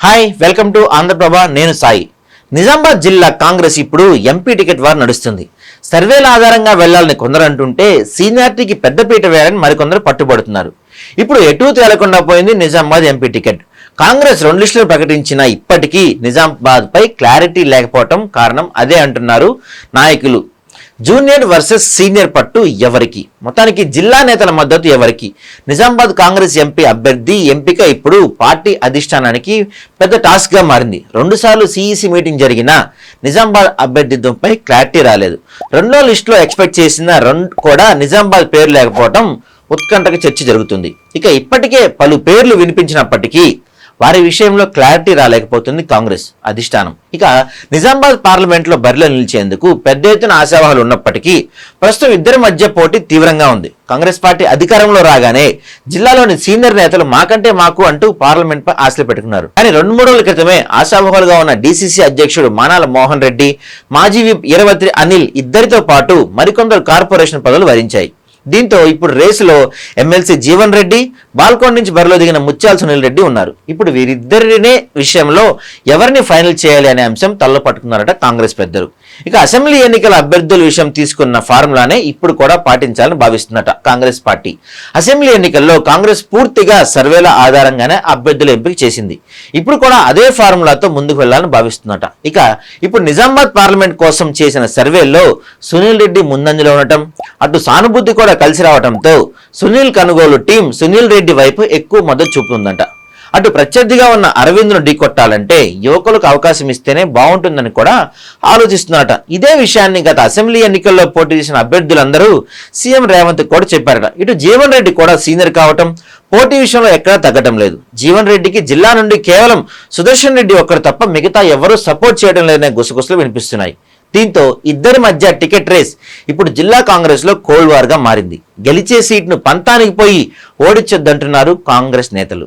Hi welcome to Andhraprabha. నేను సాయి. నిజామాబాద్ జిల్లా కాంగ్రెస్ ఇప్పుడు ఎంపీ టికెట్ వారు నడుస్తుంది. సర్వేల ఆధారంగా వెళ్లాలని కొందరు అంటుంటే సీనియారిటీకి పెద్దపీట వేయాలని మరికొందరు పట్టుబడుతున్నారు. ఇప్పుడు ఎటూ తేలకుండా పోయింది నిజామాబాద్ ఎంపీ టికెట్. కాంగ్రెస్ 2 లిస్టులు ప్రకటించిన ఇప్పటికీ నిజామాబాద్ పై క్లారిటీ లేకపోవటం కారణం అదే అంటున్నారు నాయకులు. జూనియర్ వర్సెస్ సీనియర్ పట్టు ఎవరికి? మొత్తానికి జిల్లా నేతల మద్దతు ఎవరికి? నిజామాబాద్ కాంగ్రెస్ ఎంపీ అభ్యర్థి ఎంపిక ఇప్పుడు పార్టీ అధిష్టానానికి పెద్ద టాస్క్ గా మారింది. 2 సార్లు సిఈసి మీటింగ్ జరిగినా నిజామాబాద్ అభ్యర్థిత్వంపై క్లారిటీ రాలేదు. 2వ లిస్టులో ఎక్స్పెక్ట్ చేసిన 2 కూడా నిజామాబాద్ పేరు లేకపోవడం ఉత్కంఠకు చర్చ జరుగుతుంది. ఇక ఇప్పటికే పలు పేర్లు వినిపించినప్పటికీ వారి విషయంలో క్లారిటీ రాలేకపోతుంది కాంగ్రెస్ అధిష్టానం. ఇక నిజామాబాద్ పార్లమెంట్లో బరిలో నిలిచేందుకు పెద్ద ఎత్తున ఆశావాహాలు ఉన్నప్పటికీ ప్రస్తుతం ఇద్దరి మధ్య పోటీ తీవ్రంగా ఉంది. కాంగ్రెస్ పార్టీ అధికారంలో రాగానే జిల్లాలోని సీనియర్ నేతలు మాకంటే మాకు అంటూ పార్లమెంట్ పై ఆశలు పెట్టుకున్నారు. కానీ 2-3 రోజుల క్రితమే ఆశావాహాలుగా ఉన్న డీసీసీ అధ్యక్షుడు మానాల మోహన్ రెడ్డి, మాజీ విప్ ఈరవత్రి అనిల్ ఇద్దరితో పాటు మరికొందరు కార్పొరేషన్ పదవులు వరించాయి. దీంతో ఇప్పుడు రేసులో ఎమ్మెల్సీ జీవన్ రెడ్డి, బాల్కోన్ నుంచి బరిలో దిగిన ముత్యాల సునీల్ రెడ్డి ఉన్నారు. ఇప్పుడు వీరిద్దరినే విషయంలో ఎవరిని ఫైనల్ చేయాలి అనే అంశం తలలో పట్టుకున్నారట కాంగ్రెస్ పెద్దలు. ఇక అసెంబ్లీ ఎన్నికల అభ్యర్థుల విషయం తీసుకున్న ఫార్ములానే ఇప్పుడు కూడా పాటించాలని భావిస్తున్నట కాంగ్రెస్ పార్టీ. అసెంబ్లీ ఎన్నికల్లో కాంగ్రెస్ పూర్తిగా సర్వేల ఆధారంగానే అభ్యర్థుల ఎంపిక చేసింది. ఇప్పుడు కూడా అదే ఫార్ములాతో ముందుకు వెళ్లాలని భావిస్తున్నట. ఇక ఇప్పుడు నిజామాబాద్ పార్లమెంట్ కోసం చేసిన సర్వేల్లో సునీల్ రెడ్డి ముందంజలో ఉండటం, అటు సానుభూతి కూడా కలిసి రావడంతో సునీల్ కొనుగోలు టీం సునీల్ రెడ్డి వైపు ఎక్కువ మద్దతు చూపుతుందంట. అటు ప్రత్యర్థిగా ఉన్న అరవింద్ను ఢీకొట్టాలంటే యువకులకు అవకాశం ఇస్తేనే బాగుంటుందని కూడా ఆలోచిస్తున్నారట. ఇదే విషయాన్ని గత అసెంబ్లీ ఎన్నికల్లో పోటీ చేసిన అభ్యర్థులందరూ సీఎం రేవంత్ కూడా చెప్పారట. ఇటు జీవన్ రెడ్డి కూడా సీనియర్ కావటం, పోటీ విషయంలో ఎక్కడా తగ్గటం లేదు. జీవన్ రెడ్డికి జిల్లా నుండి కేవలం సుదర్శన్ రెడ్డి ఒక్కరు తప్ప మిగతా ఎవరూ సపోర్ట్ చేయడం లేదనే గుసగుసలు వినిపిస్తున్నాయి. దీంతో ఇద్దరి మధ్య టికెట్ రేస్ ఇప్పుడు జిల్లా కాంగ్రెస్ లో కోల్డ్ వార్ గా మారింది. గెలిచే సీట్ను పంతానికి పోయి ఓడించొద్దంటున్నారు కాంగ్రెస్ నేతలు.